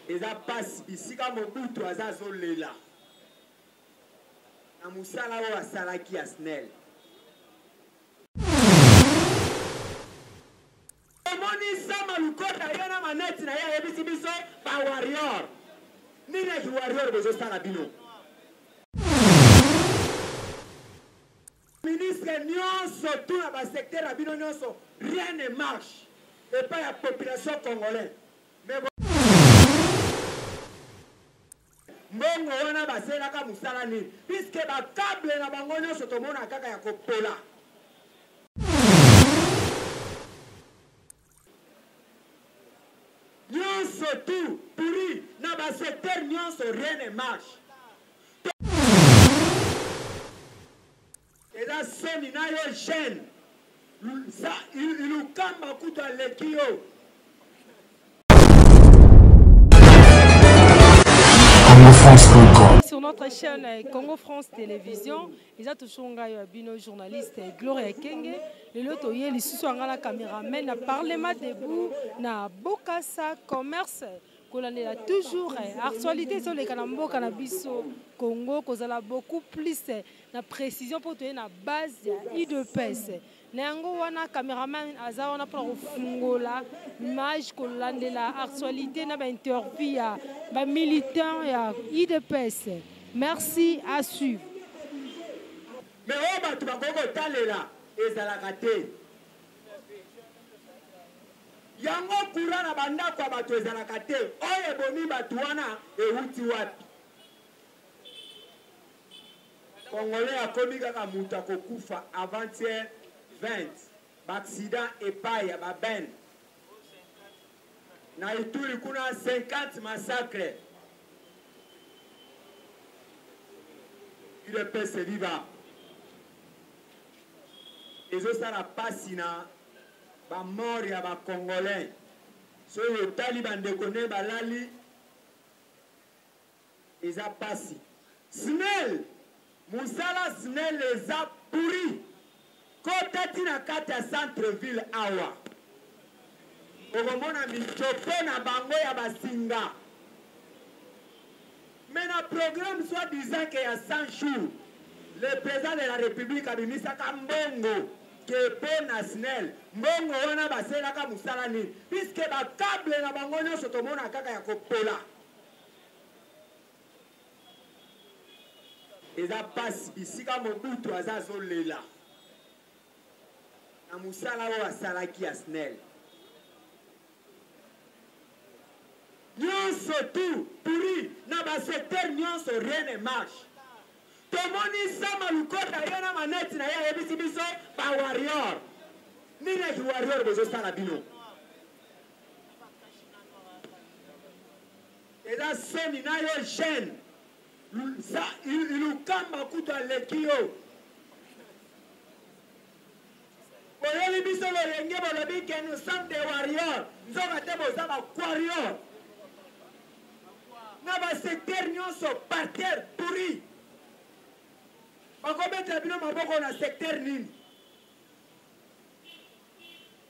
eza pasi bisika Mobutu azazolela na musala oyo asalaki ya SNEL. Omoni Sama Lukota yana maneti na ya yebisi biso ba warrior. Nini ki warrior bozosala bino? Ministre nyonso tout na ba secteur abino nyonso rien ne marche. Et pas la population congolaise. Mais mbongo wana baselaka musala nini puisque ba câble na bango nyonso tomona kaka ya kopola. Nyonso tout pourri na ba secteur nyonso rien ne marche. Et là soni na yo jeune ça il kamba kuta lekio. Sur notre chaîne Congo France Télévision, ils ont toujours un journaliste Gloria Kenge. Le loto yé li susu ngala caméraman na parlement debout na Bokassa commerce. On a toujours actualité sur les canaux cannabiso Congo, qu'on a beaucoup plus de précision pour tenir la base IDPS. Nango wana caméraman aza wana pour fungola image qu'on lande la actualité na ba interview ya ba militant ya IDPS. Merci à suivre. Mais on va tout bakoko talela ezalaka te. Yango kura na bandako ya bato ezalaka te oyo ebomi bato wana euti wapi. Congolais akomi kaka mutu akokufa avant-hier 20 baccident epai ya babene na Ituri kuna 50 massacres. UDPS viva ezosala pasi na ba mort ya ba Congolais. So yo tali bandeko ne balali eza pasi. SNEL musala SNEL eza pourri. Kota tina kati ya centre-ville awa. Okomona michopo na bango ya basinga. Mais na programme soi-disant que ya 100 jours, le président de la République abimisaka mbongo ke po na SNEL. Mbongo wana baselaka musala nini? Puisque ba câble na bango nyonso tomona kaka ya kopola. Eza pasi bisika Mobutu azazolela na musala oyo asalaki ya SNEL. Nyonso tout pourri na ba secteur nyonso rien ne marche. Tomoni Sama Lukota yana maneti na ya yebisi biso ba warrior. Nini ki warrior bozosala bino? Eza soni na yo jeune ça il kamba kuta lekio. Oyeli biso lo yenge bolobi ke nous sommes des warriors. Nzoka te boza ba warrior. Na ba secteur nyonso par terre pourri. Bakobeta bino maboko na secteur nini?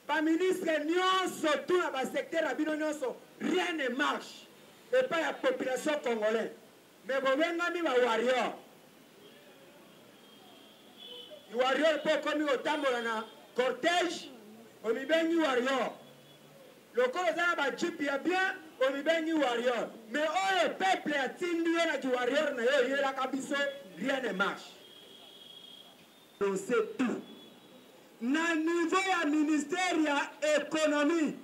Ba ministre nyonso tout na ba secteur abino nyonso rien ne marche. Et pas la population congolaise. Mais bobengami ba warrior. Les warrior po komi otambola na cortège, on y bengi warrior. Le corps a ba jeep ya bien, on y bengi warrior. Mais oh le peuple a tindi na ki warrior na yo yela kabiso, rien ne marche. On sait tout. Na niveau ya ministère ya économie.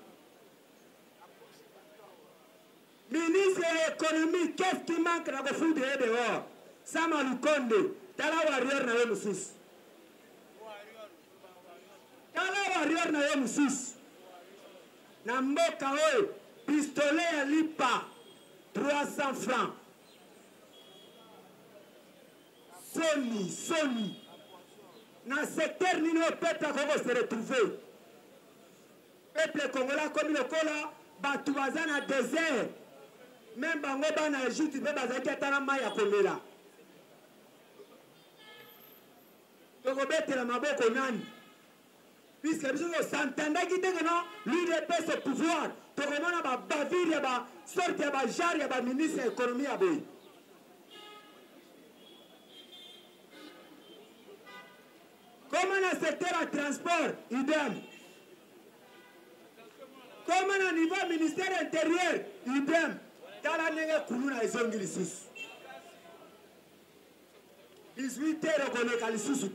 Ministre de l'économie, qu'est-ce qui manque dans le foot de dehors? Sama Lukonde, tala warrior na yo mususu. Tala warrior na yo mususu. Na mboka oyo, pistolet ya lipa 300 francs. Soni. Na secteur nino peuple Congo se retrouver. Peuple congolais comme le kola, batu baza na désert. Même bango bana Egypte be bazaki atana mai ya komela. Toko betela maboko nani? puisque nous s'entendons qui dit que non, l'UDPS au pouvoir, tout le monde a bavir, il y a sorte, il y a jar, il y a ministre de l'économie à Boy. Comment dans le secteur du transport, idem. Comment au niveau du ministère intérieur, idem. Dans la nègre Koulouna, ils ont dit 18 heures, on est sous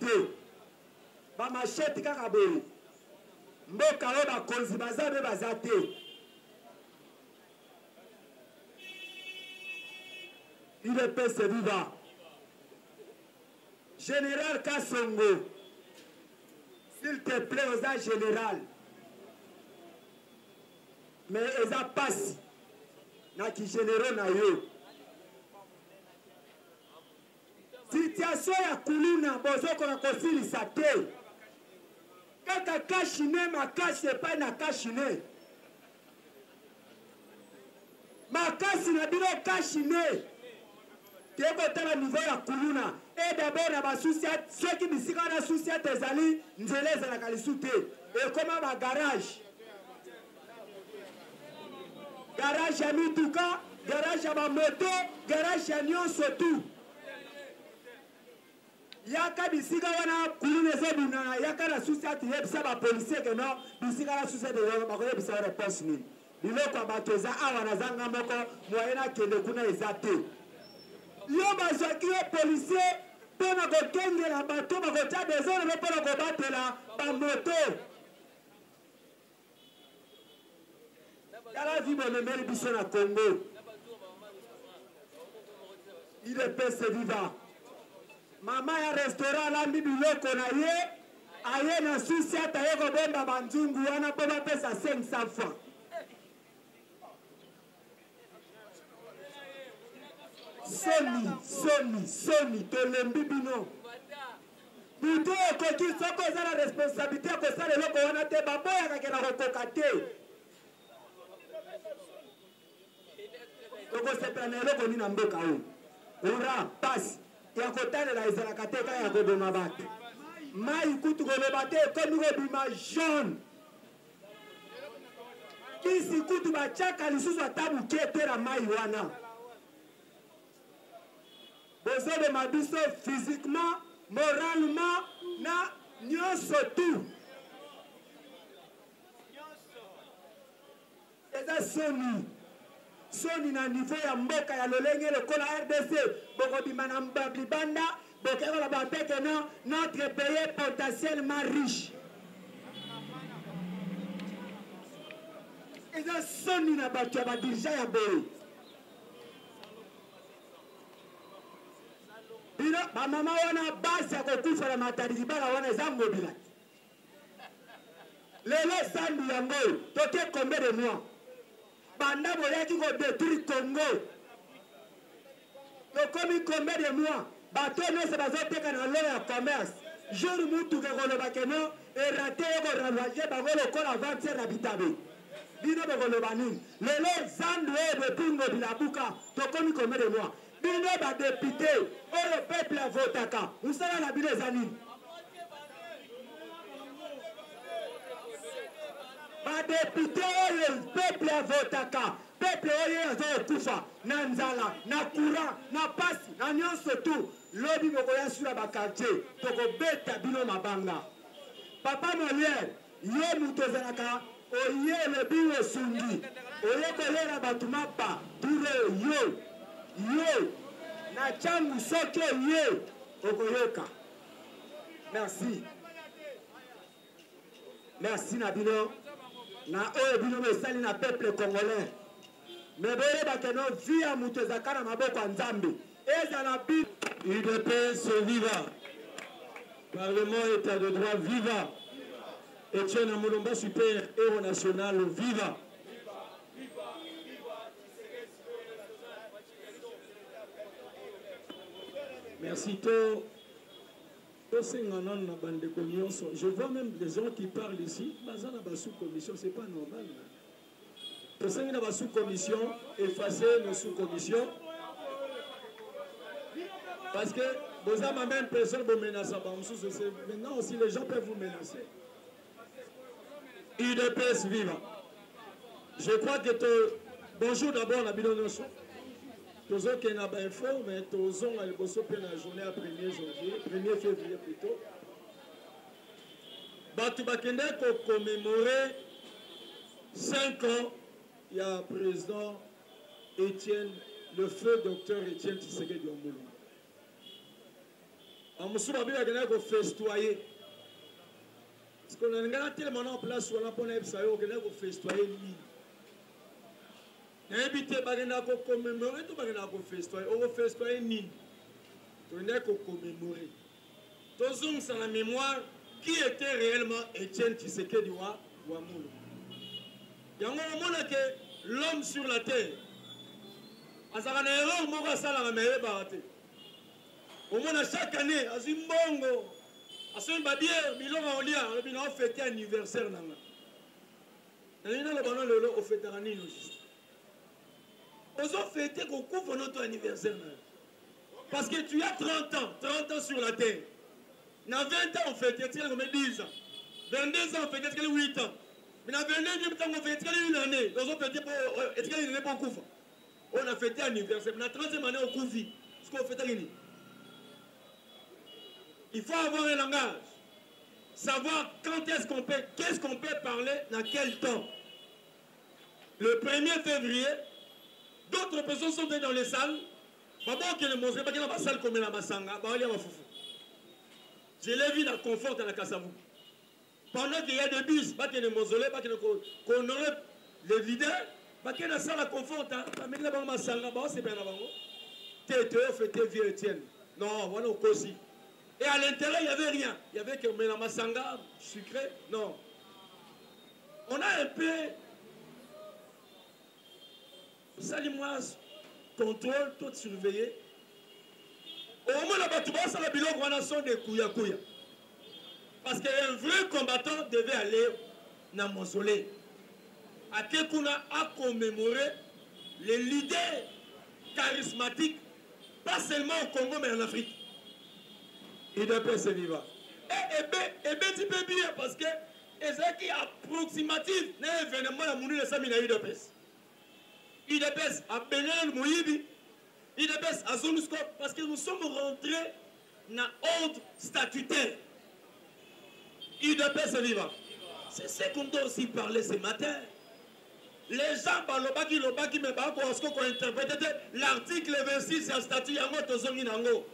ba machette kaka boye mboka oyo bakonzi baza be baza te UDPS viva général Kasongo s'il te plaît oza général mais eza pasi na kigénéraux na yo situation ya Koulouna bozokoka kosilisa te kaka kashine makasi epai na kashine makasi na bino kashine tekotala niveau ya Koulouna e d'abord na basusiate soki bisika wana susiate ezali nzela ezalaka lisu te ekoma bagarage garage ya mituka garage ya bamoto garage ya nyonso tu yaka bisika wana Koulouna ezobundana yaka na susiate yebisa bapolisier ke no bisika na susiate bakoyebisa réponse nini biloko ya bato eza awa na zanga moko moye nakende kuna eza te yo bazwaki yo policier mpo na kokengela bato bakotya desordre mpo na kobatela bamoto tala vi bomemeli biso na Congo UDPS viva mama ya restaurant alambi biloko na ye aye na susi ata ye kobomba banzungu wana mpo bapesa 500 francs soni tolembi bino buto okoki soko eza na responsabilité ya kosala eloko wana te baboyaka ke na kokoka te tokosepela na eloko nini na mboka oyo ora pasi ya kotalela ezalaka te kaka ya koboma bato mai kutu koloba te ekomi kobima jaune kisi kutu batiaka lisusu ata buke te na mai wana bozobema biso physiquement moralement na nyonso tu eza soni na niveau ya mboka ya lolenge lokola RDC bokobima na libanda bokekola bapeke no notre pays est potentiellement riche eza soni na bato ya badirija ya boye bino bamama wana basi ya kokufa na matadi libala wana eza mobila lelo sandu yango toke combien de mois banda boyaki kodétruire Congo tokomi combien de mois bato nyonso bazoteka na lelo ya commerce jour mutuka koloba keno erate yo koravage bango lokola vantiere na bitabe bino bokoloba nini lelo zandu oyo bepingo bilabuka tokomi combien de mois bino badepute oyo peuple avotaka mosala na bino eza nini badepute oyo peuple avotaka peuple oyo azokufa na nzala na courant na pasi na nyonso tu lobi bokoya sura bakartier tokobeta bino mabanga papa Molière yo moto ozalaka oye elobi osungi oye koyela bato mapa dure yo na changu soki oye okoyoka merci na bino na oyo bino mesali na peuple congolais me boyebake no vi ya moto ezalaka na maboko ya nzambe ezala bi UDPS viva Parlement état de droit viva Etienne Mulumba super héros national viva merci to je vois même des gens qui parlent ici, dans sous-commission, c'est pas normal. Dans la sous-commission, effacer nos sous-commissions. Parce que vous avez même personne vous menacer. Maintenant aussi, les gens peuvent vous menacer. UDPS viva. Je crois que bonjour d'abord la binonoso. Tous qui n'ont pas info, mais tous ont la journée à 1er janvier, 1er février plutôt. Batu bakende pour commémorer 5 ans, il y a président Étienne, le feu docteur Étienne Tshisekedi Omulungu. En Moussouba, il y a un festoyer. Parce qu'on a tellement en place, on a festoyer. On a évité de commémorer, on a festoyer nini. On a commémorer. Tous ont la mémoire qui était réellement Étienne Tshisekedi Omulungu. Il y a un moment que l'homme sur la terre, à sa erreur, on va s'en aller barater. Au moins chaque année, à Zimbongo, à son babière, Milon a oublié, on a fêté anniversaire. On a fêté anniversaire. On a fêté qu'on couvre notre anniversaire. Parce que tu as 30 ans sur la terre. Dans 20 ans, on fête 10 ans. 22 ans, on fête 8 ans. Mais dans 29 ans, on fête une année. Donc on fête pour couvre. On a fêté anniversaire. Mais dans 30e année, on couvre. Ce qu'on fait à il faut avoir un langage. Savoir quand est-ce qu'on peut, qu'est-ce qu'on peut parler, dans quel temps. Le 1er février, d'autres personnes sont dans les salles. D'abord, que les monstres, pas qu'il y a une salle comme la Massanga, je l'ai vu dans le confort dans la Kassavou. Pendant qu'il y a des bus, pas qu'il y a des mausolées, pas qu'il y a qu'on aurait les leaders, pas qu'il y a une salle à confort, mais là-bas, Massanga, c'est bien là-bas. T'es fêté vieux Étienne. Non, voilà, au aussi. Et à l'intérieur, il n'y avait rien. Il y avait que Ménamassanga, sucré. Non. On a un peu. Salimouas, contrôle, tout surveillé. Au moment où la Batouba, ça la bilan, on a son de Kouya. Parce qu'un vrai combattant devait aller dans le mausolée. À Kekuna a commémoré les leaders charismatiques, pas seulement au Congo, mais en Afrique. UDPS vivant. Et bien tu peux bien parce que c'est qui approximatif d'un événement à mon UDPS. UDPS a Benin Moïbi, UDPS a Zonusco parce que nous sommes rentrés dans l'ordre statutaire. UDPS vivant. C'est ce qu'on doit aussi parler ce matin. Les gens qui me parlent parce qu'on interprète l'article 26 du statut Yango Tozongi Nango.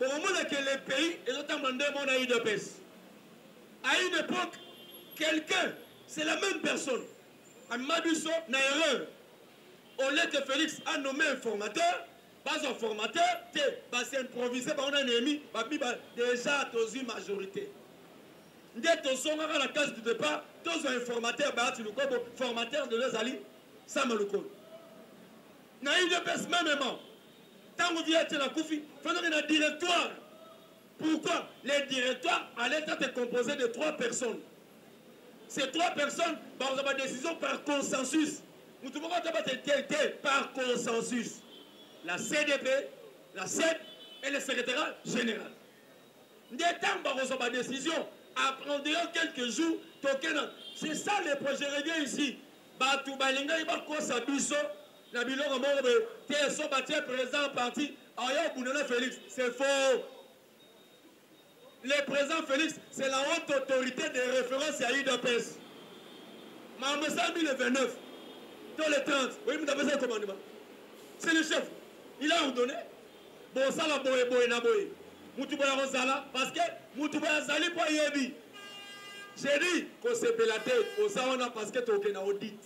Au moment où les pays, et notamment on a UDPS. À une époque, quelqu'un, c'est la même personne. À Maduso, n'a erreur. Au lieu que Félix a nommé un formateur, pas un formateur, c'est improvisé par un ennemi, déjà tous une majorité. Dès que son à la case du départ, tous un formateur, formateur de leurs alliés, ça me le connaît. N'a UDPS même. Quand vous dites la Koufi, il faut un directoire. Pourquoi? Les directoires allaient être composés de 3 personnes. Ces 3 personnes, on a une décision par consensus. Nous devons par consensus. La CDP, la CEP et le secrétaire général. Des temps, on a une décision. Après quelques jours, c'est ça le projet. Je reviens ici. Batou Balinga, il va quoi ça biso. La bilan a mort de TSO Batier, président parti, Ayo Bounona Félix. C'est faux. Le président Félix, c'est la haute autorité de référence à UDPS. Mais Sami le 29, dans le 30, oui, vous avez ça le commandement. C'est le chef. Il a ordonné. Bon, ça la boye na boye. Moutouboya Rosala, parce que Moutouboya Zali pour Yebi. J'ai dit qu'on s'est fait la tête, au Sawana parce que tu es en audit.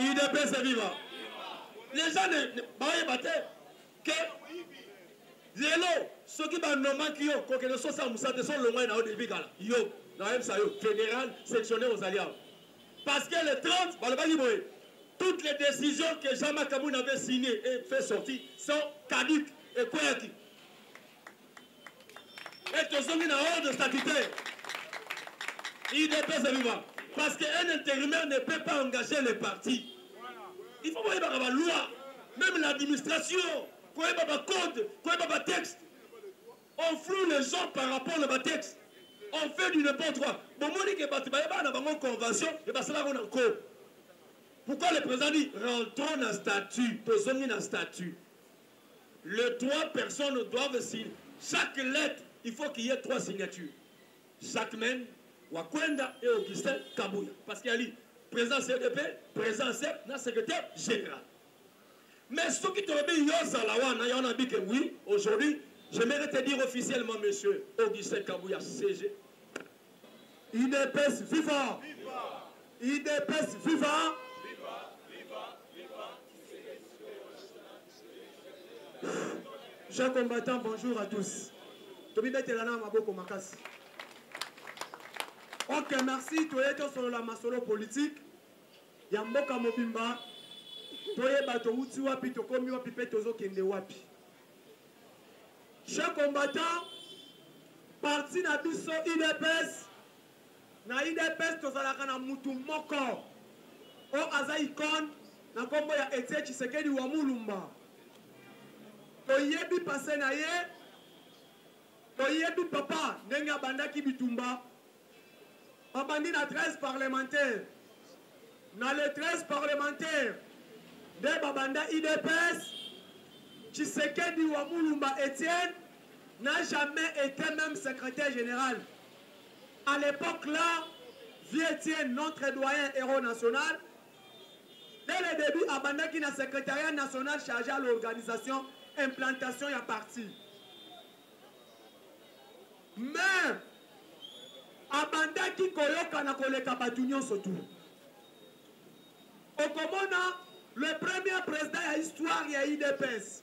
UDPS est vivant. Les gens ne pas battre que ceux qui ont nommé qui ont que ne sont pas sont le moins dans le début yo dans MSAO fédéral sectionnaire aux alliances. Parce que le 30 toutes les décisions que Jean-Marc Kaboun avait signées et fait sortir sont caduques et quoi et tous sont mis dans l'ordre statutaire. UDPS est vivant. Parce qu'un intérimaire ne peut pas engager les partis. Il faut voir la loi, même l'administration, quoi le code, quoi le texte. On floue les gens par rapport au texte. on fait du n'importe quoi. Bon, moi, je dis que une convention, et bien, c'est là qu'on a encore. Pourquoi le président dit rentrons dans le statut, posons dans le statut. Les 3 personnes doivent signer. Chaque lettre, il faut qu'il y ait 3 signatures. Chaque main, Wakwenda et Augustin Kabouya. Parce qu'il y a le président CDP, président CEP, le secrétaire général. Mais ce qui te dit, oui, aujourd'hui, j'aimerais te dire officiellement, monsieur Augustin Kabouya, CG. IDPS viva! IDPS viva! Chers combattants, bonjour à tous. Ok, merci. Tu es sur la masolo politique. Yamboka Mobimba. Tu es bato uti wapi tokomi wapi pe tozo kende wapi. Chers combattants, parti na biso IDPS. Na IDPS tozalaka na mutu moko. O aza icon na kombo ya Etienne Tshisekedi wa Mulumba. Toyebi passé na ye. Toyebi papa ndenge bandaki bitumba. Abandi na 13 parlementaires. Na les 13 parlementaires de Babanda IDPS, Tshisekedi wa Mulumba Etienne n'a jamais été même secrétaire général. À l'époque là, vieux Etienne, notre doyen héros national, dès le début, Abanda qui n'a secrétariat national chargé à l'organisation, implantation et à parti. Mais, Abanda qui koyoka na koleka batunyon surtout. Au Komona, le premier président de l'histoire de l'IDPS,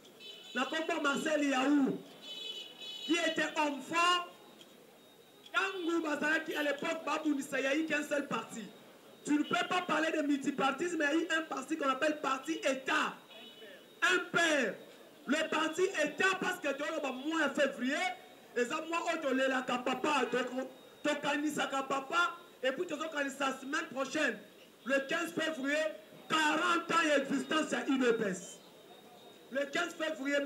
Marcel Yaou, qui était homme fort, Kangou Bazaraki à l'époque, Babounissa, il n'y a eu qu'un seul parti. Tu ne peux pas parler de multipartisme, mais il y a eu un parti qu'on appelle parti État. Un père. Le parti État, parce que tu as le mois de février, et ça, moi, tu as le papa, tu as papa, et puis tu as la semaine prochaine, le 15 février, 40 ans d'existence à IDPS. Le 15 février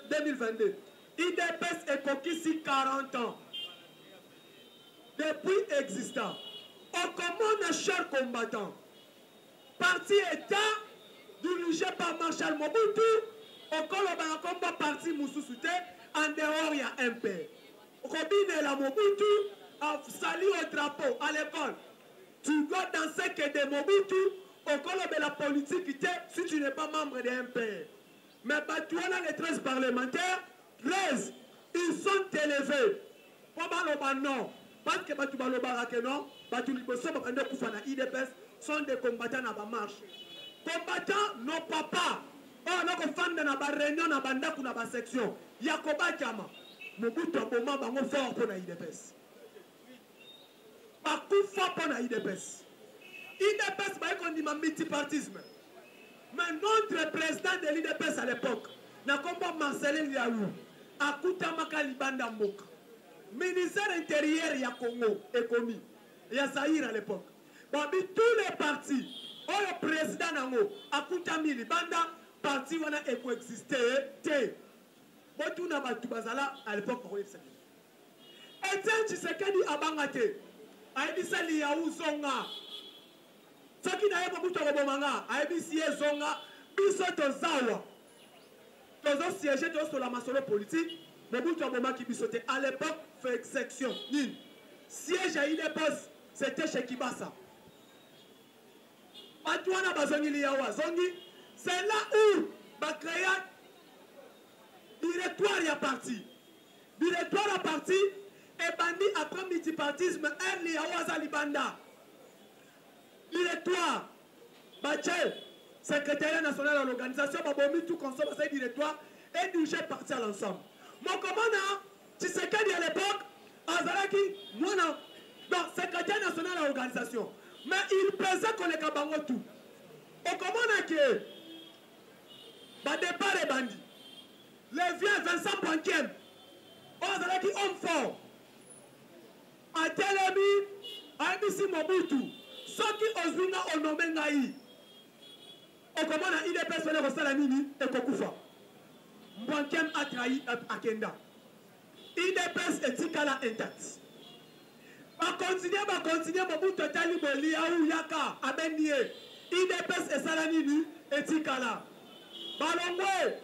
2022, IDPS est conquis ici 40 ans. Depuis existant. Au commun, chers combattants, parti État dirigé par Marshal Mobutu, au combat parti Moussoussouté, en dehors il y a un père. Robine la Mobutu a sali au drapeau à l'école. Tu dois danser que de Mobutu. Au colo de la politique, si tu n'es pas membre d'un père. Mais tu as les 13 parlementaires, 13, ils sont élevés. Non. Parce que tu vas le barraquer, non. Tu sont des combattants à la marche. Combattants, nos papas. Oh, nos fans de la réunion, na banda ou na section. Yakoba Kama. Mobutu a moment bango fort pour la IDPS. Bakou fort pour la IDPS. IDPS, on dit multipartisme. Mais notre président de l'IDPS à l'époque, n'a comme Marcelin Yaou, a Koutamaka Libanda Mok. Ministère intérieur, il y a Congo, économie. Il y a Zahir à l'époque. Bon, tous les partis, le président Nango, a Koutami Libanda, parti où on a coexisté. Bon, tout n'a pas tout bazala à l'époque pour ça. Et tiens, tu sais qu'il dit à Bangate, a dit ça, Yaou Zonga. Ce qui n'a pas beaucoup de rebomanga, a émis Zonga, bisoto zawa. Nous avons siégé sur la masolo politique, mais beaucoup de rebomanga qui bisotaient à l'époque, fait section. Siège à IDPS, c'était chez Kibasa. Matouana Bazongi Liawa Zongi, c'est là où va créer directoire à parti. Directoire à parti, et bandi après multipartisme, un Liawa Zalibanda. Directoire, Bachel, secrétaire national de l'organisation, Babomi, tout consomme ce directoire et dirigé parti à l'ensemble. Mon commandant, tu sais qu'à l'époque, Azaraki, moi non, donc secrétaire national de l'organisation, mais il pensait qu'on est cabango tout. Au commandant qui est, départ et bandit, les vieux Vincent Pointième, Azaraki homme fort, à Telemi, à Ebisi Mobutu. Ceux qui osent au nommé Naï, au comment on a IDPS fait le ressort Nini et Kokufa. Mwankem a trahi Akenda. IDPS est Tikala intact. Continuer Mobutu Tali Boli ou Yaka Abenie IDPS et Salanini et Tikala Balongwe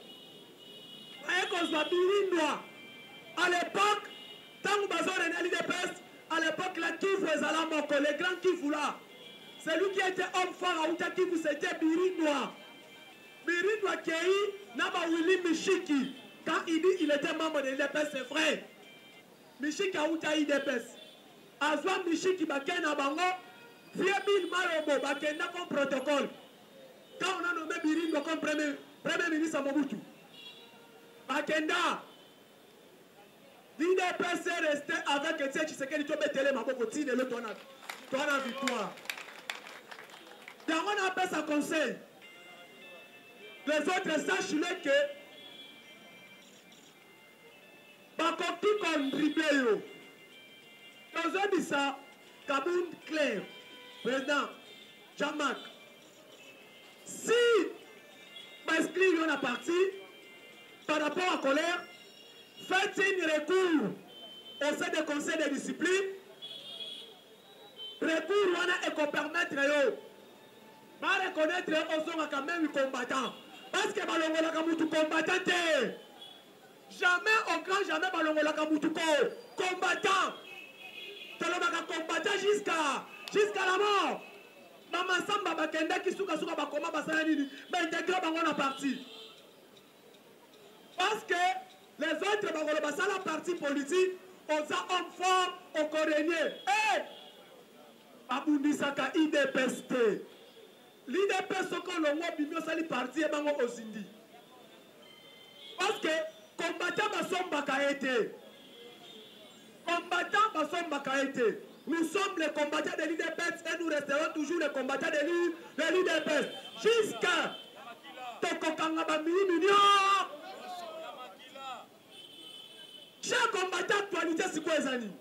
à l'époque tant Bazor et l'IDPS à l'époque la Kivu et Zalamoko les grands Kivu là celui qui était homme fort à Outa Kivu c'était Birinois Kei Naba Willy Mishiki quand il dit il était membre de l'IDPS c'est vrai Mishiki a Outa IDPS Azwa Mishiki Bakena Bango, Fiebil Marobo Bakena comme protocole. Quand on a nommé Birindo comme premier ministre Mobutu, Bakenda, l'IDPS est resté avec Etienne Tshisekedi Tobetele Mabokoti de l'autre victoire. Donc on appelle ça conseil. Les autres sachent que Bakoki contribue. Aujourd'hui, ça, Kaboun Claire, président Jean-Marc, si Bascli on a parti par rapport à colère, faites un recours au sein du conseil de discipline, recours on a et permettre de reconnaître aux hommes quand même combattants. Parce que Balongola Kamutu combattant, jamais au grand jamais Balongola Kamutu combattant. Combattant jusqu'à la mort. Maman Samba Bakenda qui souka bakoma basanani mais intégrer bango na parti. Parce que les autres bango basala parti politique on a homme fort au corénien. Eh Abundisaka IDPS. L'IDPS soko longo bimio sali parti et bango osindi. Parce que combattant basomba ka été. Combattants Basomba Kaete. Nous sommes les combattants de l'IDPS et nous resterons toujours les combattants de l'IDPS. Jusqu'à Tokokangaba Mini. Chaque combattant actualité, c'est quoi les années?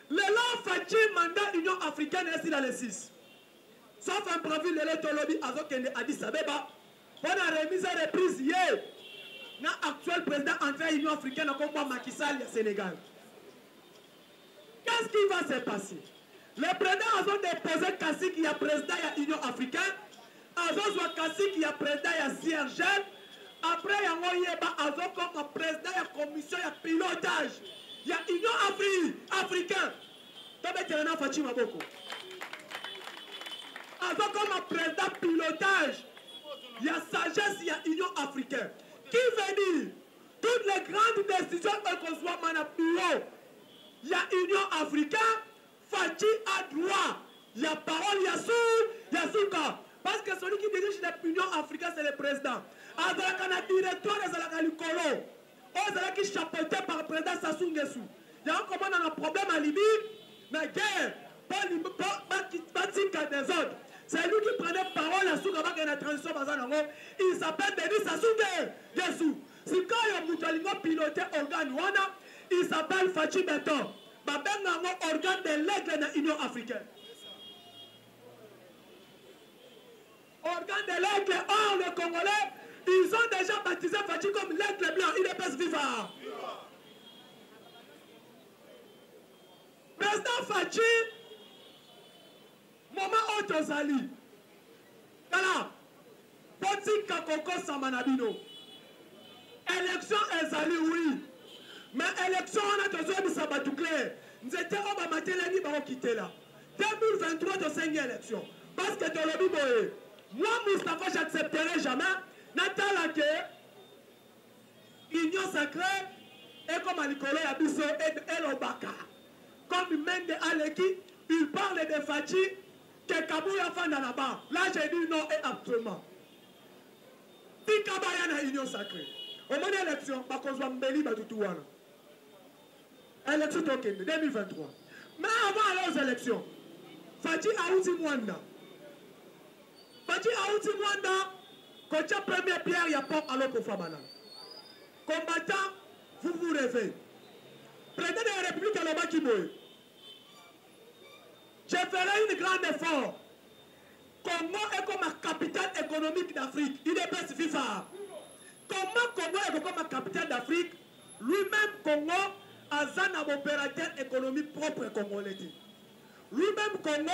Le long Fachi mandat Union africaine est ici dans les 6. Sauf un profil de l'étologie Azokende Addis Abeba. On a remis à reprise hier. L'actuel président entré Union africaine comme Macky Sall au Sénégal. Qu'est-ce qui va se passer? Le président a déposé Kassi qui est président de l'Union africaine. Azo Kassi qui est président de CIRGL. Après, il y a Azo comme président de la commission de pilotage. Il y a l'Union africaine. Azo comme président de pilotage. Il y a sagesse, il y a l'Union africaine. Qui veut dire toutes les grandes décisions qu'on soit manipulées. Il y a Union africaine, Fachi a droit. Il y a parole, il y a soul, il y a souka. Parce que celui qui dirige l'Union africaine, c'est le président. Azalaka na directeur de Zalaka Likolo. Ozalaki chapeauté par le président Sassou Nguesso. Il y a un problème à Libye, mais guerre, pas des autres. C'est lui qui prenait parole à Souka avec la transition Bazanango. Il s'appelle Denis Sassou Nguesso. Si quand il y a un piloté organe, il s'appelle Fachi Beton. Babenga un organe de l'aigle de l'Union africaine. Organe de l'aigle, or les Congolais, ils ont déjà baptisé Fachi comme l'aigle blanc. Il est pas vivant. Président Fachi, moment Otozali. Voilà. Poti Kakoko Samanabino. Élection Ezali, oui. Mais élection, on a besoin de sabatou clair. Nous étions au Bamatelani, on a quitté là. 2023, de 5 élections. Parce que dans le Bible, moi, Moustapha, j'accepterai jamais. Natala que Union sacrée et comme Nicolas Abisso et Lobaka. Comme Mende Aleki, il parle de Fachi, que Kabouya Fanda là-bas. Là, j'ai dit non et absolument. Tikabaya na Union sacrée. Au moment de l'élection, je vais vous dire que élection 2023. Mais avant les élections, Fachi Aouti Mwanda. Fachi Aouti Mwanda, quand tu as première pierre, il y a pas à l'eau pour Famana. Combattant, vous vous rêvez. Président de la République à l'Obakiboy. Je ferai une grande effort. Congo est comme la capitale économique d'Afrique. Il est pas FIFA. Comment Congo est comme la capitale d'Afrique? Lui-même, Congo, aza na opérateur économique propre congolais. Lui-même Congo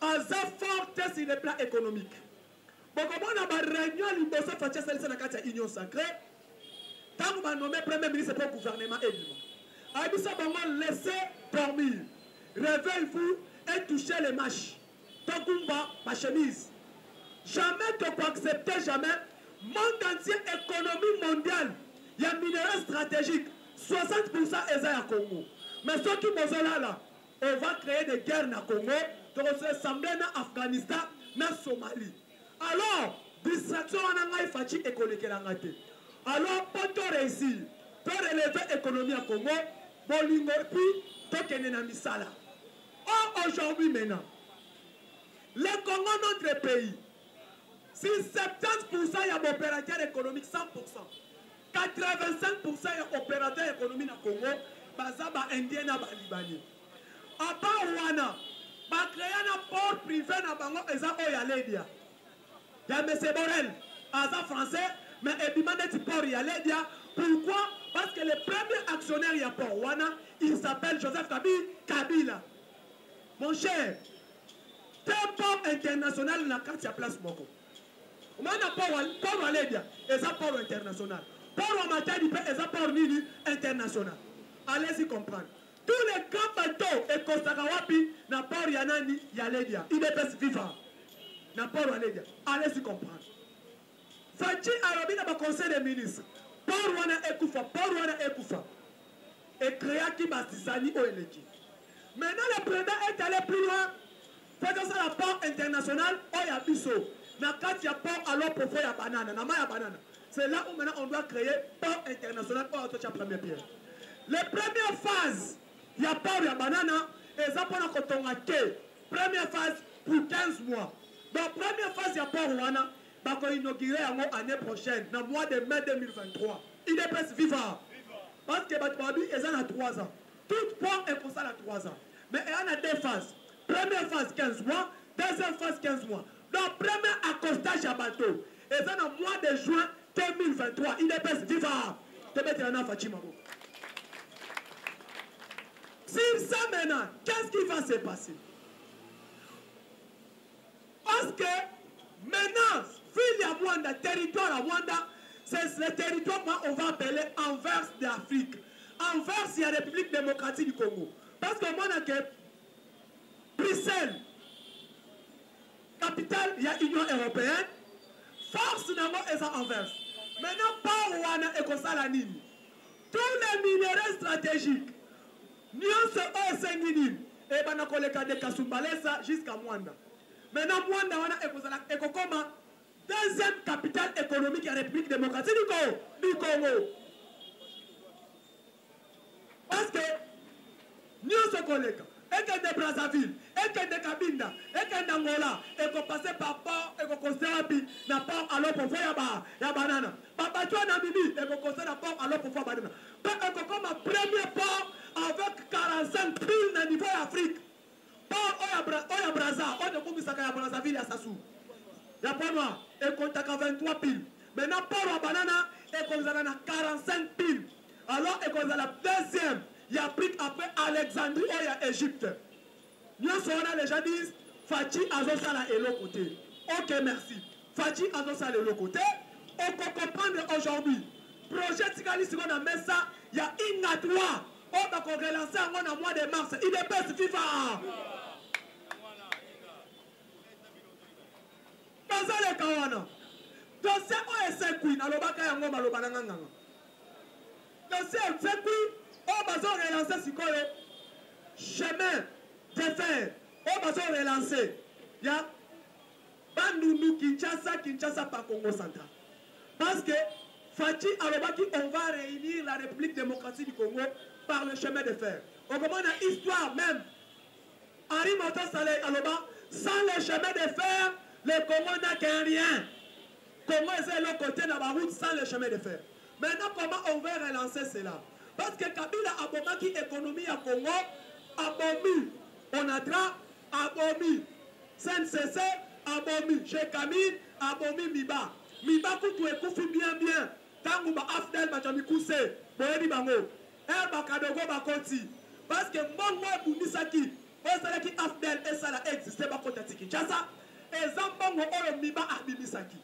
aza forte sur le plan économique. Bon, comme on a ma réunion, l'impossible fait ça dans la union sacrée. Tant qu'on a nommé premier ministre pour le gouvernement élu. Abissa Bango, laissez dormir. Réveillez-vous et touchez les matchs. Tokumba, ma chemise. Jamais tu peux accepter, jamais. Monde entier, économie mondiale. Il y a un minéral stratégique. 60% est à Congo. Mais ceux qui sont là, on va créer des guerres dans Congo. Donc on se ressemble à Afghanistan, à Somalie. Alors, distraction en a fait économique. Alors, pour te réussir, pour relever l'économie à Congo, Bolingo, puis, tu es dans Misala. Or, aujourd'hui, maintenant, le Congo, notre pays, si 70% il y a opérateur économique, 100%, 85% il y a opérateur économique au Congo, Bazaba Indien et Libanais. À part Rwanda, il y a un port privé dans Bango, et ça, il y a l'Édia. Il y a M. Borel, un français, mais il demande de port, il y a l'Édia. Pourquoi? Parce que le premier actionnaire, il y a port Rwanda, il s'appelle Joseph Kabila. Mon cher, tes port international n'a qu'à sa place, Moko. On a port à l'Édia, et ça port international. Port au matin, et ça port international. Allez-y comprendre. Tous les grands bateaux et Kostakawapi, n'a pas Yanani, Yalédia. Il est plus vivant. N'a pas Yalédia. Allez-y comprendre. Fachi Arabi n'a pas conseil des ministres. Port Wana Ekoufa, Port Wana Ekoufa. Et créa qui Bastisani au Eleki. Maintenant, le président est allé plus loin. Faisant ça, la port international, Oyabiso. N'a qu'à y a port alors pour faire la banane. N'a pas la banane. C'est là où maintenant on doit créer port international pour la première pierre. Les premières phases, il y a port de banana et ça pour la cotongaké. Première phase pour 15 mois. Donc première phase, il y a port Rwanda. Il va inaugurer l'année prochaine, dans le mois de mai 2023. Il est presque vivant. Parce que Batouabi est à 3 ans. Tout port est pour ça à 3 ans. Mais il y a deux phases. Première phase 15 mois, deuxième phase 15 mois. Donc premier accostage à bateau. Et ça dans le mois de juin 2023. Il est presque vivant. Tu mets un Fatima. Sur ça maintenant, qu'est-ce qui va se passer? Parce que maintenant, ville à Rwanda, territoire à Rwanda, c'est le territoire qu'on va appeler Anvers d'Afrique. Anvers, c'est la République démocratique du Congo. Parce que moi, on a Bruxelles, capitale, il y a l'Union européenne. Force d'abord est à Anvers. Maintenant, par Rwanda et Kosalanini. Tous les minéraux stratégiques, nyonso osenginini et banakoleka de Kasumbalesa jusqu'à Mwanda. Maintenant Mwanda wana ekokoma deuxième capitale économique de la République démocratique du Congo. Parce que nyonso koleka ekende Brazzaville, ekende Kabinda, ekende Angola, ekopasser par port, ekokoserapi na port alors pour faire ya banana. Papa tu na bibi ekokosera na port alors pour faire banana. Ekokoma premier port avec 45 piles dans le niveau d'Afrique. Port Oya Braza, on ne peut pas Brazzaville à Sassou. Il y a pas noir, et compte à 23 piles. Maintenant, port à banana, et qu'on a 45 piles. Alors, et qu'on a la deuxième, il y a pris après Alexandrie, Oya Égypte. Nous sommes les gens disent, Fachi Azosala est l'autre côté. Ok, merci. Fachi Azosala est l'autre côté. On peut comprendre aujourd'hui. Projet Tigali, si on a mis ça, il y a une à trois. On va relancer en mois de mars. Il est pas vivant. Dans les Kawana. Dossier OSQ, dans le Baka Yango, dans le Bananga. Dossier OSQ, on va relancer si quoi chemin de fer. On va relancer. Il y a Bandundu, Kinshasa, par Congo central. Parce que Fachi Alobaki, on va réunir la République démocratique du Congo par le chemin de fer. On commence l'histoire même. Henri Moto Saleh Aloba, sans le chemin de fer, le Congo n'a qu'un rien. Congo est l'autre côté de la route sans le chemin de fer. Maintenant, comment on va relancer cela? Parce que Kabila a bombaki économie à Congo, a bombi Onatra, a bombi SNCC, a bombi chez Camille, a bombi Miba. Miba, quand tu écoutes bien, Tango, Afdel, Bajami Kousse, Boedi Bango. bakadogo bakoti parce que mbongo ebundisaki osalaki afdel esala existe bakota ti Kinshasa eza mbongo oyo miba abimisaki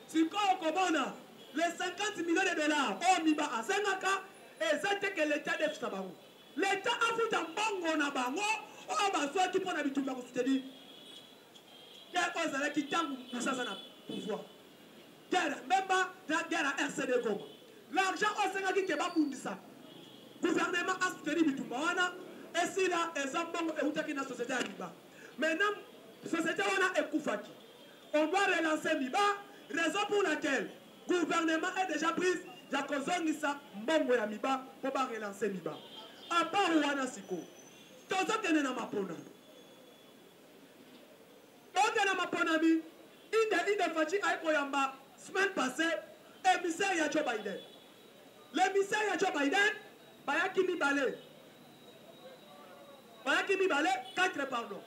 sikoyo komona les 50 millions de dollars oyo miba asengaka eza te ke l'état defisa bango l'état afuta mbongo na bango oyo bazwaki mpo na bitumba kosoutenir guerre oyo ezalaki ntango mosaza na pouvoir guerre mbemba na guerre ya RCD Goma l'argent oyo esengaki ke babundisa gouvernement asoutenir bitumba wana esila eza mbongo eutaki na société ya miba maintenant société wana ekufaki on doit relancer miba raison pour laquelle gouvernement est déjà prise ya kozongisa mbongo ya miba mpo barelancer miba à part wana siko tozokende na mapona tokende maponami inde faci ayikoyamba semaine passée émissaire ya Joe Biden l'émissaire ya Joe Biden bayaki mibale 4 pardon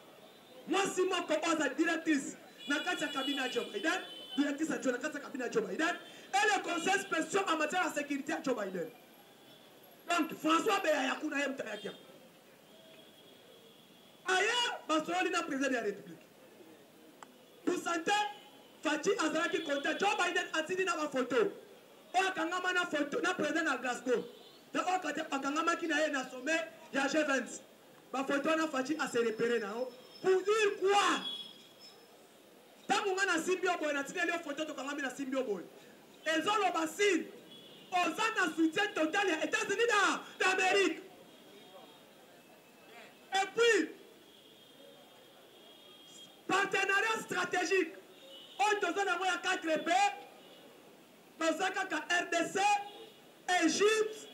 mwasi moko oza directrice na kati ya cabinet ya Joe Biden directrice ya na kati ya cabinet ya Joe Biden et le conseil spécial en matière de sécurité à Joe Biden donc François Beya yakuna ye mutayaki aya basololi na président de la République pour santé Fachi azalaki konta Joe Biden atindi na bafoto oyo akangama na foto na président na Glasgow te oyo akangamaki na ye na sommet ya G20 bafoto na Fachi ase repéré na yo pour dire quoi ntango nga na simbi oboye natindeli yo foto tokangami na simbi oboye ezoloba sine oza na soutien total ya États-Unis d'Amérique et puis partenariat stratégique oyo toza nango ya 4 pays toza kaka RDC Égypte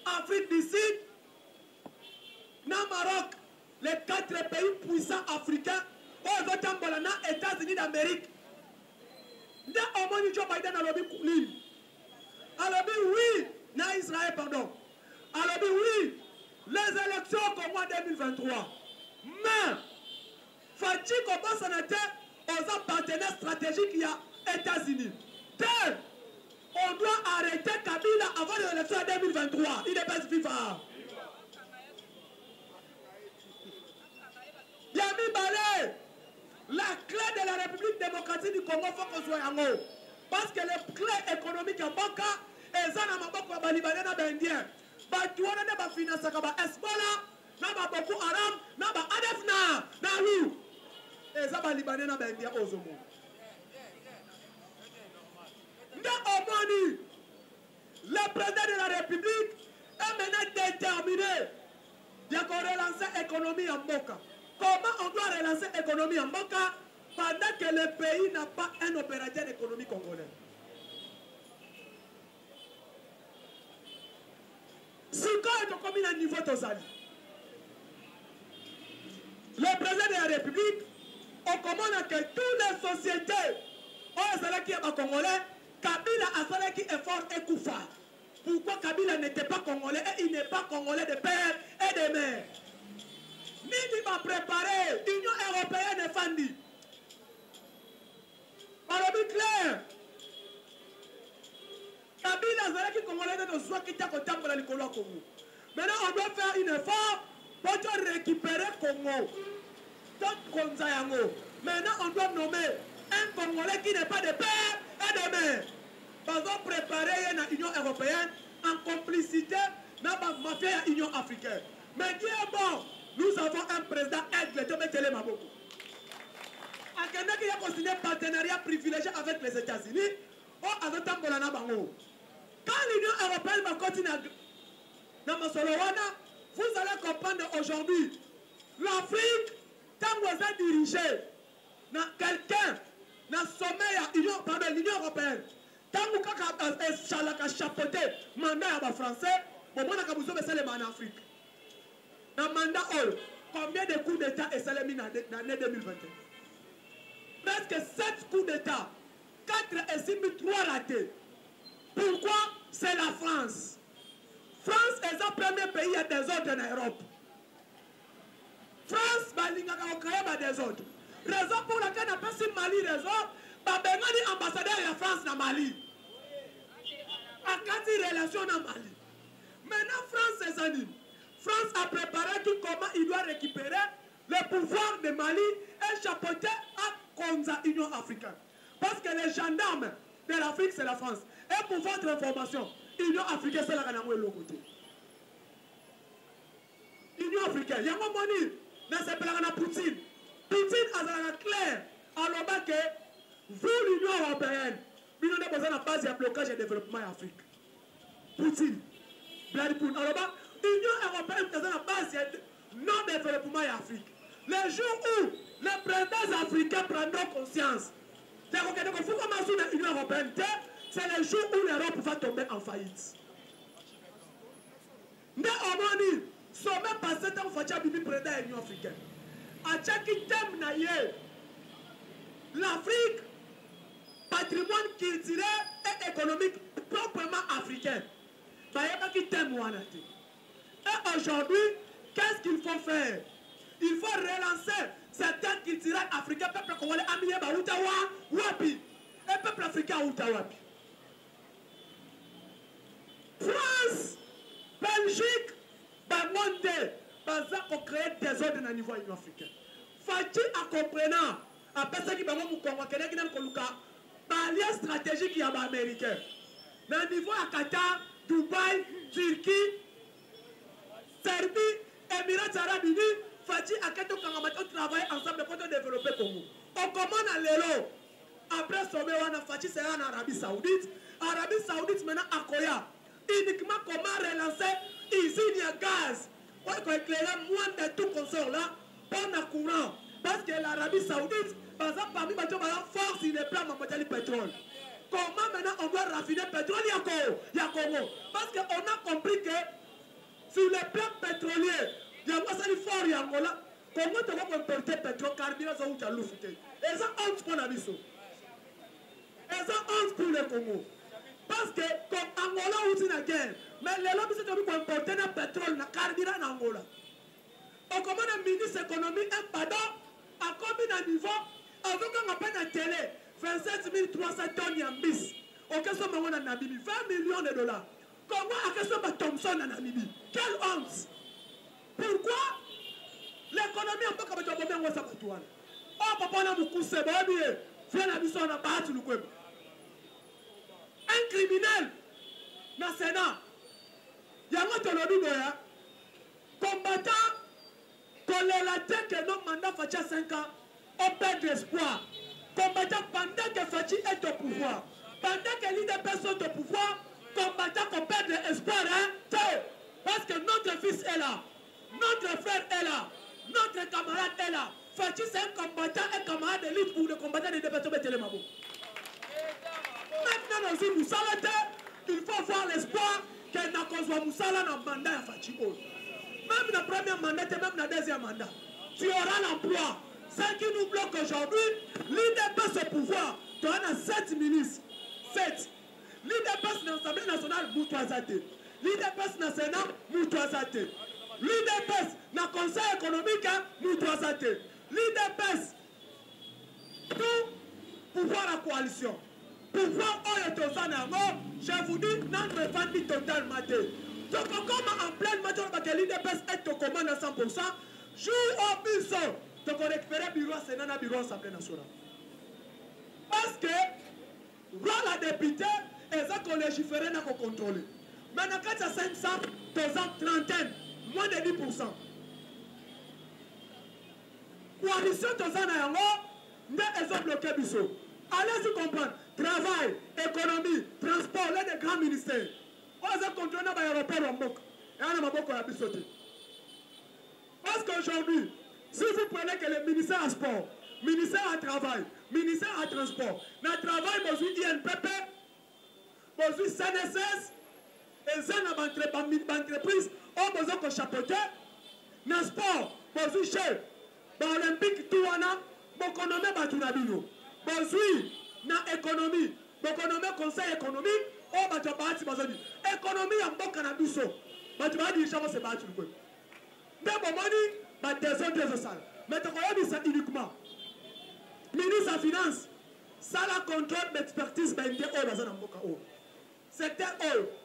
Afrique du Sud na Maroc les 4 pays puissants africains oyo ezotambola na États-Unis d'Amérique nde omoni Joe Biden alobi nini alobi oui na Israël pardon alobi oui les élections au Congo en 2023 mais Fachi kobosana te oza partenaire stratégique ya États-Unis te on doit arrêter Kabila avant les élections en 2023 il est pas FIFA Yami Balé la clé de la République démocratique du Congo faut qu'on soit yango parce que les clés économiques en Boka eza na maboko ya Balibanais na Indien batu wana ne bafinansaka ba Hezbollah na ba Boko Haram na ba ADF na lu eza Balibanais na Indien ozomo nde omoni le président de la République est maintenant déterminé de relancer l'économie en Boka. Comment on doit relancer l'économie en Boka pendant que le pays n'a pas un opérateur économique congolais? Si quand on est à niveau Tozali, le président de la République, on commande que toutes les sociétés, qui est congolais, Kabila a fallu qu'il effort et Koufa. Pourquoi Kabila n'était pas congolais et il n'est pas congolais de père et de mère? Nini m'a préparé, l'Union européenne est fandie. Paromi clair. Kabila qui congolais de soi qui t'a côté pour la Nicolas Congo. Maintenant on doit faire un effort pour récupérer Congo. Tout Konzayango. Maintenant on doit nommer un Congolais qui n'est pas de père et de mère. Nous avons préparé l'Union européenne en complicité avec la mafia de l'Union africaine. Mais qui est bon? Nous avons un président aigle de Metele Maboko. Akenda qui a consigné un partenariat privilégié avec les États-Unis ou avec Tambolana Bango. Quand l'Union européenne va continuer dans Masolowana, vous allez comprendre aujourd'hui l'Afrique, tant que vous êtes dirigé dans quelqu'un, dans le sommet de l'Union européenne, tant que vous avez chapeauté le mandat à français, au moins que vous avez en Afrique. Dans le mandat, combien de coups d'État est salé dans l'année 2021? Presque 7 coups d'État, 4 estiment 3 ratés. Pourquoi? C'est la France. France est le premier pays à désordre en Europe. France, a désordre. Raison pour laquelle on appelle Mali désordre, il ambassadeur de la France dans Mali. A 4 relations dans Mali. Maintenant, France, ses amis. France a préparé tout comment il doit récupérer le pouvoir de Mali et chapeauter à Konza, Union africaine. Parce que les gendarmes de l'Afrique, c'est la France. Et pour votre information, Union africaine, c'est la Ganamou et l'autre côté. Union africaine, il y a un moment donné, dans ce pays-là, Poutine. Poutine a clair, alors que vous, l'Union européenne, vous avez besoin de base de blocage et développement en Afrique. Poutine, Vladimir Poutine. Alors, l'Union européenne a besoin de base de non-développement en Afrique. Le jour où les présidents africains prendront conscience, c'est que l'Union européenne, c'est le jour où l'Europe va tomber en faillite. Mais au moins, sommet passé dans le Bibi président de l'Union africaine. À chaque thème, l'Afrique, patrimoine culturel et économique proprement africain. Et aujourd'hui, qu'est-ce qu'il faut faire? Il faut relancer certains culturels africains, peuple congolais, Amiyé Baoutawa, Wapi, et peuple africain Outawapi. France, Belgique, Bamonde, Baza ont créé des ordres au niveau africain. Fati a comprenant, après ça qui va vous convaincre, qui n'a pas l'alliance stratégique qui est américain. Dans le niveau à Qatar, Dubaï, Turquie, Serbie, Émirats Arabes Unis, Fati a travaillé ensemble pour développer le Congo. On commande à l'élo. Après sommet, on a Fati sera en Arabie Saoudite. Arabie Saoudite maintenant à Koya. Uniquement comment relancer usine à gaz. Pour éclairer moins de tout consort là, pour le courant. Parce que l'Arabie Saoudite, par exemple, parmi les force, il est plein de pétrole. Comment maintenant on doit raffiner le pétrole? Il y a Congo. Parce qu'on a compris que sur les plans pétroliers, il y a un fort il y a Angola. Comment tu vas importer le pétrole carburant ça où tu as l'oufité? Et ça, honte pour la mission. Et ça, honte pour le Congo. Parce que comme Angola où tu as guerre, mais les lobbies c'est pour importer le pétrole, le carburant en Angola. On commande un ministre économique, un pardon, à combien de niveau, avec un appel à télé, 27 300 tonnes Yambis. Au cas où on a Namibie, 20 millions de dollars. Comment à question de Thompson en Namibie? Quelle honte! Pourquoi l'économie en tant que tu as besoin de ça? Oh, papa, on a beaucoup de c'est bien. Viens à l'histoire, on a pas tout le coup. Un criminel dans le Sénat, il y a un autre combattant, qu'on l'a dit que nos mandats Fachi à 5 ans, on perd l'espoir. Combattant pendant que Fachi est au pouvoir, pendant que l'IDP sont au pouvoir, combattant qu'on perd l'espoir, hein? Parce que notre fils est là, notre frère est là, notre camarade est là. Fachi c'est un combattant, un camarade de lutte pour le combattant de l'IDP de Télémabo. Maintenant, dans une Moussala, il faut voir l'espoir que Nakozwa Moussala dans le mandat à Fachi. Même dans le premier mandat et même dans le deuxième mandat, tu auras l'emploi. Ce qui nous bloque aujourd'hui, l'IDP au pouvoir, tu as 7 ministres. 7. L'IDP dans l'Assemblée nationale, Moutouazate. L'IDP dans le Sénat, Moutouazate. L'IDP dans le Conseil économique, Moutouazate. L'IDP, tout pouvoir à coalition. Pouvoir je vous dis, notre famille totalement. Donc, comme en pleine matière, l'IDP est au commande à 100%, jour au bureau, donc on récupère le bureau à Sénat, le bureau à l'Assemblée nationale. Parce que, la députée, et ça qu'on légiférait, n'a qu'on contrôle. Maintenant, quand il y a 500, 30, moins de 10%. Coalition, ils ont bloqué le bureau. Allez-y comprendre. Travail, économie, transport, là des grands ministères. On a contrôlé l'aéroport en Mok. Et on a beaucoup à bisoter. Parce qu'aujourd'hui, si vous prenez que le ministère à sport, ministère à travail, ministère à transport, dans le travail, vous avez INPP, vous avez CNSS, et ça, dans l'entreprise, on a besoin de chapeauter. Dans le sport, vous avez chef, dans l'Olympique, tout on a, vous connaissez Batunabino. Vous avez dans l'économie, vous conseil économique, on va te battre, vous avez dit, économie en bon cannabis, vous avez dit, je vais battre. Mais bon, des salles. Mais tu as dit ça uniquement. Ministre des Finances, ça la contrôle d'expertise, c'est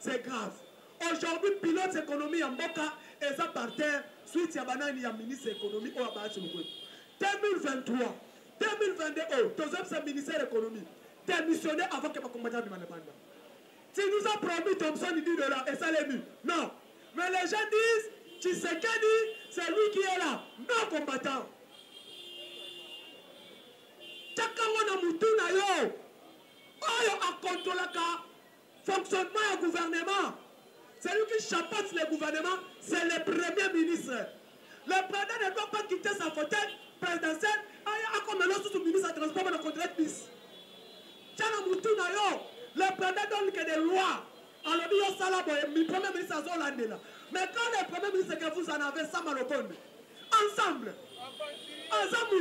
c'est grave. Aujourd'hui, pilote économie en Boka, et ça par terre, suite à Banani, à ministre économie, ou à Bahatsu. 2023, 2022, deuxième c'est ministère économie, démissionné avant que ma combattant de Manabanda. Tu nous as promis Thompson, il dit de là, et ça l'est vu. Non. Mais les gens disent, Tshisekedi, c'est lui qui est là, non combattant. Tchakamona Mutuna yo, oyo a contrôlé le fonctionnement du gouvernement. C'est lui qui chapeaute le gouvernement, c'est le premier ministre. Le président ne doit pas quitter sa fauteuil présidentielle. A comme le ministre de transport de contrôle bis. Tchana Mutuna yo, le président donne que des lois. Alors il y a ça là, le premier ministre a Zolandela. Mais quand le premier ministre que vous en avez, ça malokonde. Ensemble. Ensemble,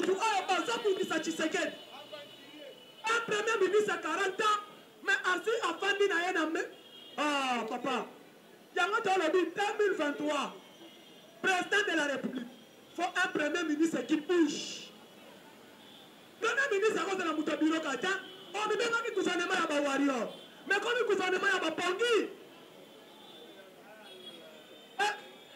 un premier ministre à 40 ans, mais ainsi à Fandi Nayename. Ah, papa. Yango Tolobi 2023, président de la République, il faut un premier ministre qui bouge. Le premier ministre à cause de la Moutabiro Kata, on ne peut pas que le gouvernement y a un warrior. Mais comme le gouvernement y a un Pongi.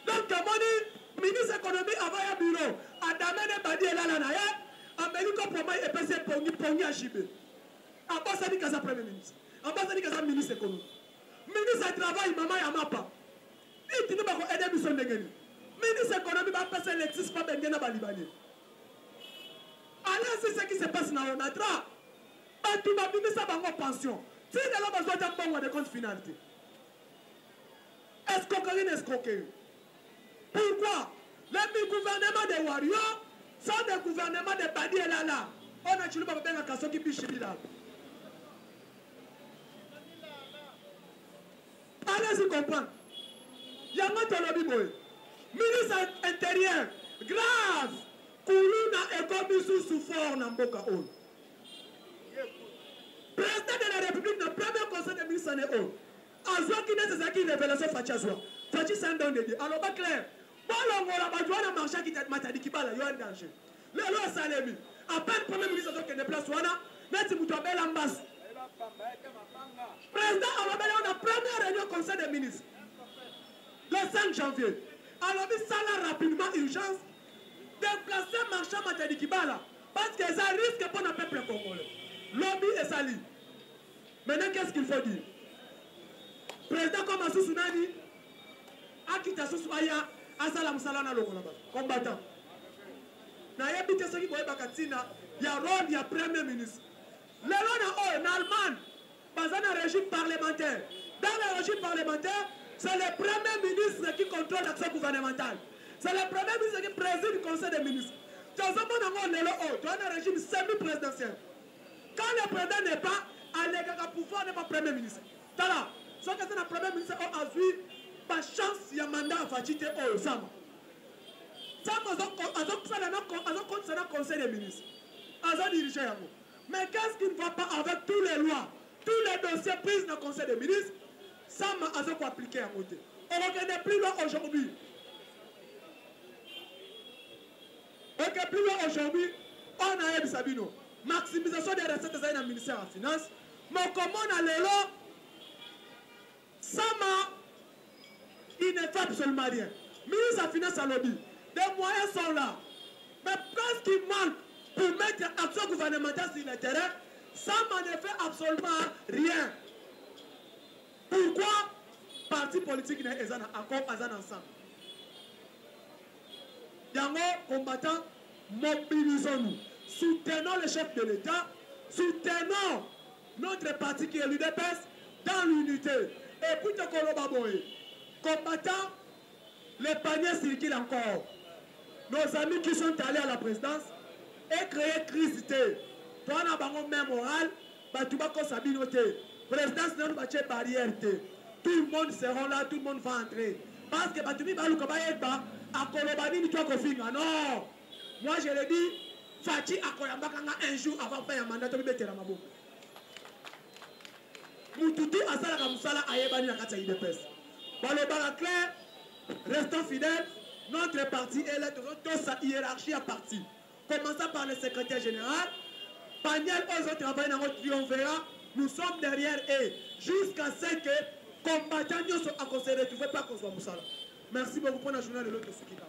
Donc, comme on dit, ministre économie avant un bureau, à Damene Badi et Lalanaye, Amérique pour moi, et PC Pongi à Chibé. En bas, ça dit que c'est premier ministre. En bas, ça dit que c'est ministre économie. Ministre du travail, maman Yamapa. Il dit que nous aider M. Ndegeni. Ministre économie va passer l'existe pas bien à Balibani. Alors, c'est ce qui se passe dans le Natra. Tu m'as mis ça dans ma pension. Si nous avons besoin d'un bon de compte finalité. Escroquerie, escroquerie. Pourquoi? Les gouvernements des warriors sont des gouvernements de Badi et Lala. On a tué le papa dans la casse qui piche là. Allez-y comprendre. Yango Tolobi Boy. Ministre intérieur. Grave. Koulouna est comme sous fort dans Mboka On. Président de la République, le premier conseil des ministres en est haut. Azwa qui n'est pas qui révélation Fachi Azwa. Fachi c'est un don de Dieu. Alors, pas clair. Bon, on va la marché qui t'a dit qu'il parle, il y a un danger. Le loi Salemi. À peine le premier ministre qui déplace Wana, mais si vous tombez l'ambassade. Président, on a la première réunion conseil des ministres. Le 5 janvier. Alors, il ça là rapidement urgence. Déplacer marchand Matadi Kibala. Parce que ça risque pour le peuple congolais. Lobby et sali. Maintenant, qu'est-ce qu'il faut dire? Président comme Assou Sounani, Akita Sousouaya, Asala Moussalana Lokolaba, combattant. N'ayabite ce qui voit Bakatina, il y a rôle, il y a premier ministre. Le rôle en Allemagne, dans un régime parlementaire. Dans le régime parlementaire, c'est le premier ministre qui contrôle l'action gouvernementale. C'est le premier ministre qui préside le conseil des ministres. Dans un régime semi-présidentiel. Quand le président n'est pas, le pouvoir n'est pas premier ministre. Tala, ce que c'est le premier ministre qui a eu la chance, il y a un mandat à Fatite au Sama. Ça, c'est un conseil des ministres. Mais qu'est-ce qui ne va pas avec toutes les lois, tous les dossiers pris dans le conseil des ministres? Ça m'a appliqué à côté. On ne regarde plus loin aujourd'hui. Plus loin aujourd'hui, on a eu Sabino. Maximisation des recettes dans le ministère de la Finance. Mais comme on a les lois, ça m'a. Il ne fait absolument rien. Ministre de la Finance à lobby. Des moyens sont là. Mais qu'est-ce qui manque pour mettre l'action gouvernementale sur le terrain? Ça ne fait absolument rien. Pourquoi? Parti politique n'est pas encore ensemble. Yango, combattants, mobilisons-nous. Soutenons le chef de l'État. Soutenons notre parti qui est l'UDPS dans l'unité. Et puis, combattants, les paniers circulent encore. Nos amis qui sont allés à la présidence et créé crise. Toi, on a un même moral, tu vas s'habiller. Présidence, nous avons une barrière. Tout le monde sera là, tout le monde va entrer. Parce que tu vas à Kolobani, tu vas non. Moi, je le dis, Fachi a Koyambakanga un jour avant de faire un mandat, tu vas mettre la mabo. Moutoutou a ça la Moussala a yébani la Katsa IDPS. Balobara clair, restons fidèles, notre parti est là, toute sa hiérarchie à parti. Commençons par le secrétaire général, Paniel, aux autres travailleurs dans notre triomvirat, nous sommes derrière eux, jusqu'à ce que combattant nyonso akose retrouver pas kozwa musala. Merci beaucoup pour la journée de l'autre Sukika.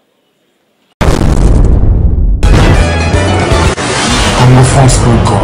Congo France.com